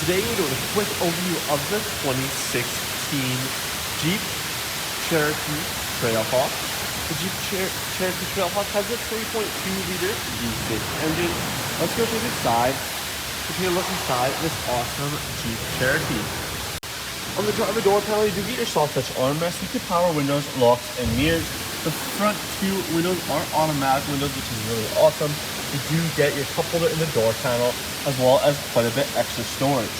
Today we're doing a quick overview of the 2016 Jeep Cherokee Trailhawk. The Jeep Cherokee Trailhawk has a 3.2-liter V6 engine. Let's go take it inside to take a look inside this awesome Jeep Cherokee. On the driver door panel, you do get your soft touch armrest with your power windows, locks, and mirrors. The front two windows are automatic windows, which is really awesome. You do get your cup holder in the door panel, as well as quite a bit extra storage.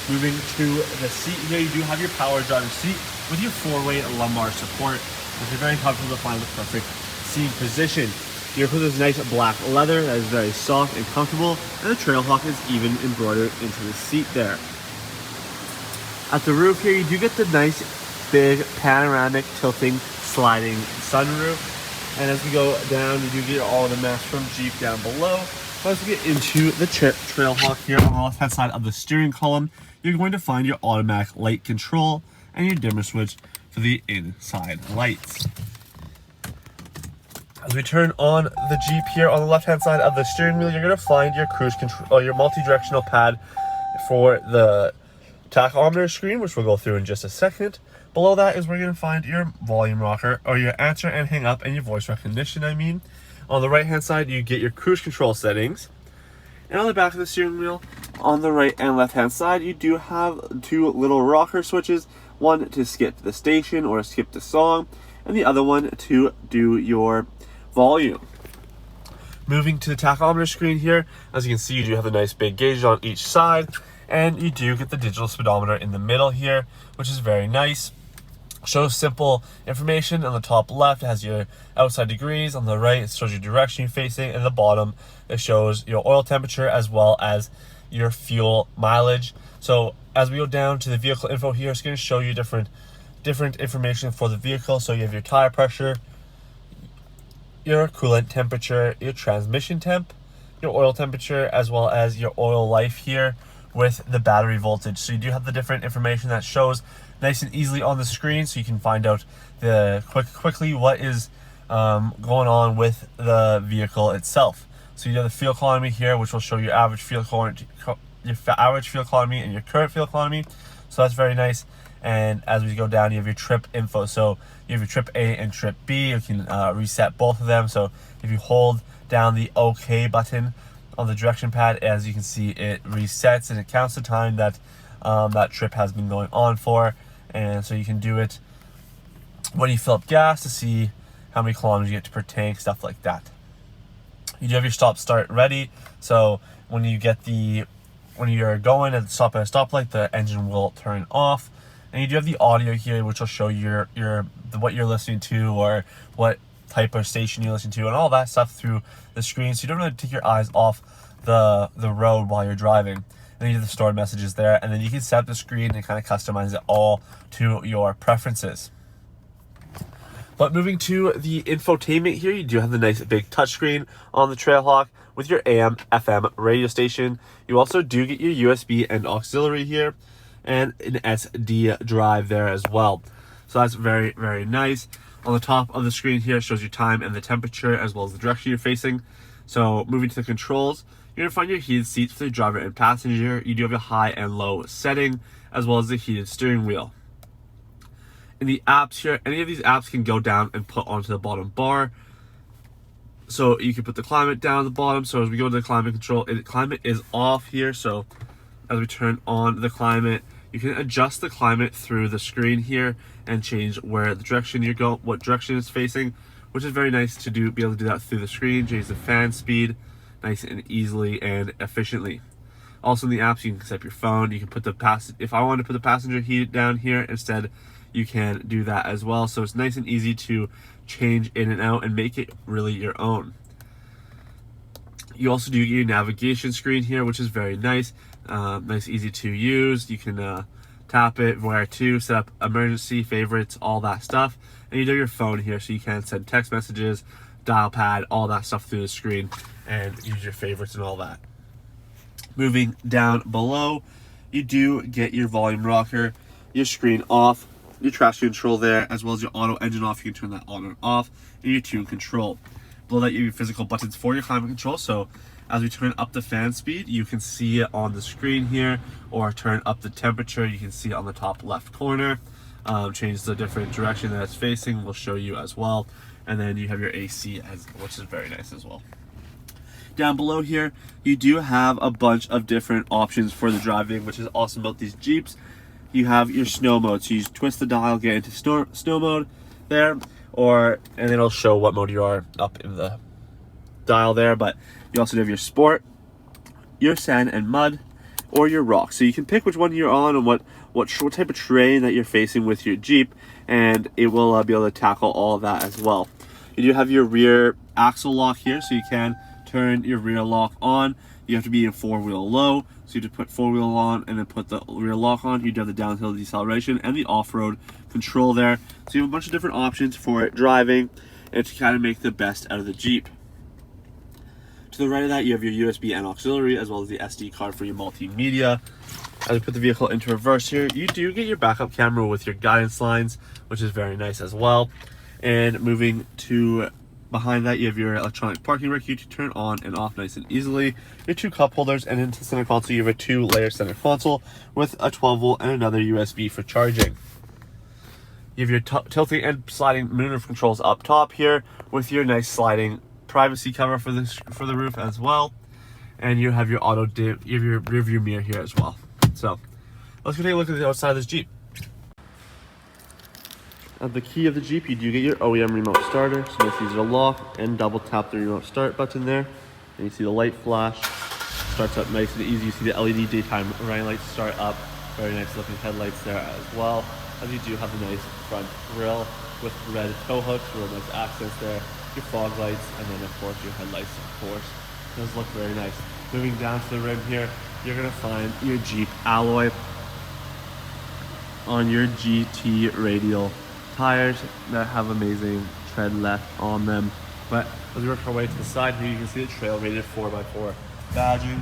Moving to the seat here, you do have your power driver seat with your 4-way lumbar support, which is very comfortable to find the perfect seating position. Here for this nice black leather that is very soft and comfortable, and the Trailhawk is even embroidered into the seat there. At the roof here, you do get the nice big panoramic tilting sliding sunroof. And as we go down, you do get all the maps from Jeep down below. As we get into the Trailhawk here on the left hand side of the steering column, you're going to find your automatic light control and your dimmer switch for the inside lights. As we turn on the Jeep here on the left hand side of the steering wheel, you're going to find your cruise control, or your multi-directional pad for the tachometer screen, which we'll go through in just a second. Below that is where you're going to find your volume rocker, or your answer and hang up, and your voice recognition, On the right hand side, you get your cruise control settings. And on the back of the steering wheel, on the right and left hand side, you do have two little rocker switches. One to skip the station or skip the song, and the other one to do your volume. Moving to the tachometer screen here, as you can see, you do have a nice big gauge on each side. And you do get the digital speedometer in the middle here, which is very nice. Shows simple information. On the top left, it has your outside degrees. On the right, it shows your direction you're facing. And the bottom, it shows your oil temperature as well as your fuel mileage. So as we go down to the vehicle info here, it's going to show you different information for the vehicle. So you have your tire pressure, your coolant temperature, your transmission temp, your oil temperature, as well as your oil life here with the battery voltage. So you do have the different information that shows nice and easily on the screen, so you can find out quickly what is going on with the vehicle itself. So you have the fuel economy here, which will show your average fuel economy, and your current fuel economy. So that's very nice. And as we go down, you have your trip info. So you have your trip A and trip B. You can reset both of them. So if you hold down the OK button on the direction pad, as you can see, it resets and it counts the time that that trip has been going on for. And so you can do it when you fill up gas to see how many kilometers you get per tank, stuff like that. You do have your stop start ready, so when you're going and stop at a stoplight, the engine will turn off. And you do have the audio here, which will show what you're listening to, or what type of station you listen to, and all that stuff through the screen, so you don't really take your eyes off the road while you're driving. And then you have the stored messages there, and then you can set up the screen and kind of customize it all to your preferences. But moving to the infotainment here, you do have the nice big touchscreen on the Trailhawk with your AM, FM radio station. You also do get your USB and auxiliary here, and an SD drive there as well. So that's very, very nice. On the top of the screen here, it shows your time and the temperature, as well as the direction you're facing. So moving to the controls, you're going to find your heated seats for the driver and passenger. You do have a high and low setting, as well as the heated steering wheel. In the apps here, any of these apps can go down and put onto the bottom bar. So you can put the climate down at the bottom. So as we go to the climate control, climate is off here. So as we turn on the climate, you can adjust the climate through the screen here and change where the direction you go, what direction it's facing, which is very nice to be able to do that through the screen. Change the fan speed nice and easily and efficiently. Also in the apps, you can set up your phone. You can put if I want to put the passenger heat down here instead, you can do that as well. So it's nice and easy to change in and out and make it really your own. You also do get your navigation screen here, which is very nice. Nice, easy to use. You can tap it, where to, set up emergency, favorites, all that stuff. And you do your phone here, so you can send text messages, dial pad, all that stuff through the screen, and use your favorites and all that. Moving down below, you do get your volume rocker, your screen off, your traction control there, as well as your auto engine off. You can turn that on and off, and your tune control. Below that, you have your physical buttons for your climate control. So As we turn up the fan speed, you can see it on the screen here, or turn up the temperature, you can see it on the top left corner. Change the different direction that it's facing, we'll show you as well. And then you have your AC, which is very nice as well. Down below here, you do have a bunch of different options for the driving, which is awesome about these Jeeps. You have your snow mode, so you twist the dial, get into snow mode there, and then it'll show what mode you are up in the dial there. But you also have your sport, your sand and mud, or your rock. So you can pick which one you're on and what type of terrain that you're facing with your Jeep, and it will be able to tackle all of that as well. You do have your rear axle lock here, so you can turn your rear lock on. You have to be in 4-wheel low, so you have to put 4-wheel on and then put the rear lock on. You do have the downhill deceleration and the off-road control there. So you have a bunch of different options for driving and to kind of make the best out of the Jeep. To the right of that, you have your USB and auxiliary, as well as the SD card for your multimedia. As we put the vehicle into reverse here, you do get your backup camera with your guidance lines, which is very nice as well. And moving to behind that, you have your electronic parking brake to turn on and off nice and easily. Your 2 cup holders, and into the center console, you have a 2-layer center console with a 12-volt and another USB for charging. You have your tilting and sliding moonroof controls up top here, with your nice sliding privacy cover for the roof as well. And you have your auto dim, you have your rear view mirror here as well. So let's go take a look at the outside of this Jeep. At the key of the Jeep, you do get your OEM remote starter, so it's easy to lock and double tap the remote start button there. And you see the light flash, starts up nice and easy. You see the LED daytime running lights start up, very nice looking headlights there as well. As you do have the nice front grille with red tow hooks, real nice accents there, your fog lights, and then of course your headlights, of course. It does look very nice. Moving down to the rim here, you're gonna find your Jeep alloy on your GT radial tires that have amazing tread left on them. But as we work our way to the side here, you can see the trail rated 4x4 badging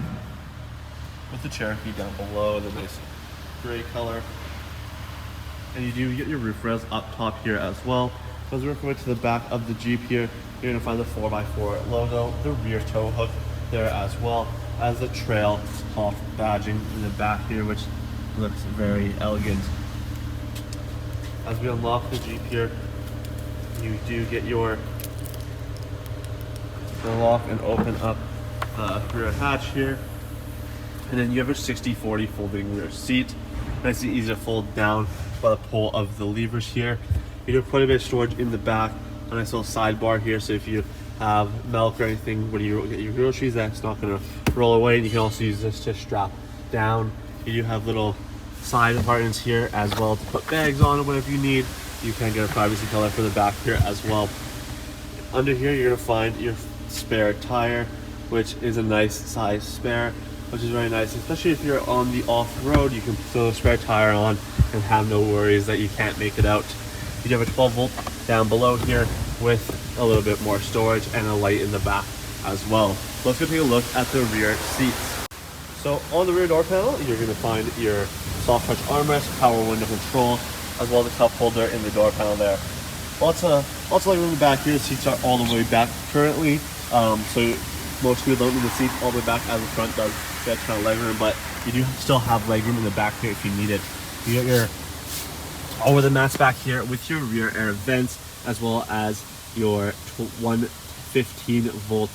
with the Cherokee down below, the nice gray color. And you do get your roof rails up top here as well. As we work our way to the back of the Jeep here, you're gonna find the 4x4 logo, the rear tow hook there, as well as the trail off badging in the back here, which looks very elegant. As we unlock the Jeep here, you do get your lock and open up the rear hatch here. And then you have a 60/40 folding rear seat. Nice and easy to fold down by the pull of the levers here. You do have quite a bit of storage in the back. A nice little sidebar here, so if you have milk or anything when you get your groceries, that's not going to roll away. And you can also use this to strap down. You do have little side compartments here as well to put bags on or whatever you need. You can get a privacy color for the back here as well. Under here, you're going to find your spare tire, which is a nice size spare, which is very nice, especially if you're on the off-road. You can throw a spare tire on and have no worries that you can't make it out. You do have a 12-volt down below here with a little bit more storage and a light in the back as well. Let's go take a look at the rear seats. So on the rear door panel, you're going to find your soft touch armrest, power window control, as well as the cup holder in the door panel there. Lots of legroom in the back here. The seats are all the way back currently, so most people don't need the seats all the way back, as the front does get a ton of legroom, but you do still have legroom in the back here if you need it. You get your over the mats back here with your rear air vents, as well as your 115-volt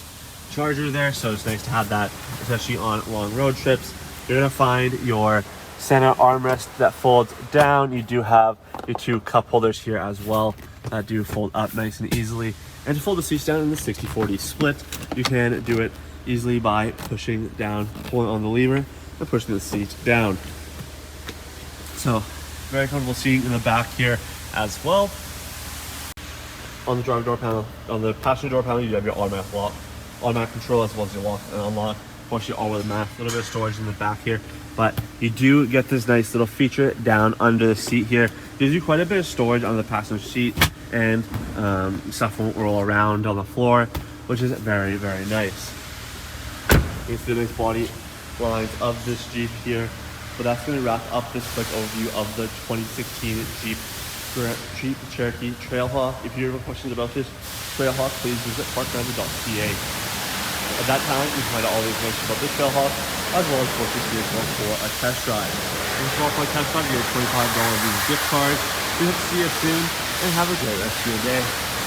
charger there, so it's nice to have that, especially on long road trips. You're gonna find your center armrest that folds down. You do have your 2 cup holders here as well that do fold up nice and easily. And to fold the seats down in the 60/40 split, you can do it easily by pushing down, pulling on the lever, and pushing the seat down. So very comfortable seating in the back here as well. On the driver door panel, on the passenger door panel, you have your automatic lock, automatic control, as well as your lock and unlock. Of course, your all-weather mat, a little bit of storage in the back here, but you do get this nice little feature down under the seat here. Gives you quite a bit of storage on the passenger seat, and stuff won't roll around on the floor, which is very, very nice. You can see the nice body lines of this Jeep here. But that's going to wrap up this quick overview of the 2016 Jeep Cherokee Trailhawk. If you have questions about this Trailhawk, please visit parkmazda.ca. At that time, you can find out all the information about this Trailhawk, as well as book this vehicle for a test drive. And as well for a test drive, you get a $25 Visa gift card. We hope to see you soon, and have a great rest of your day.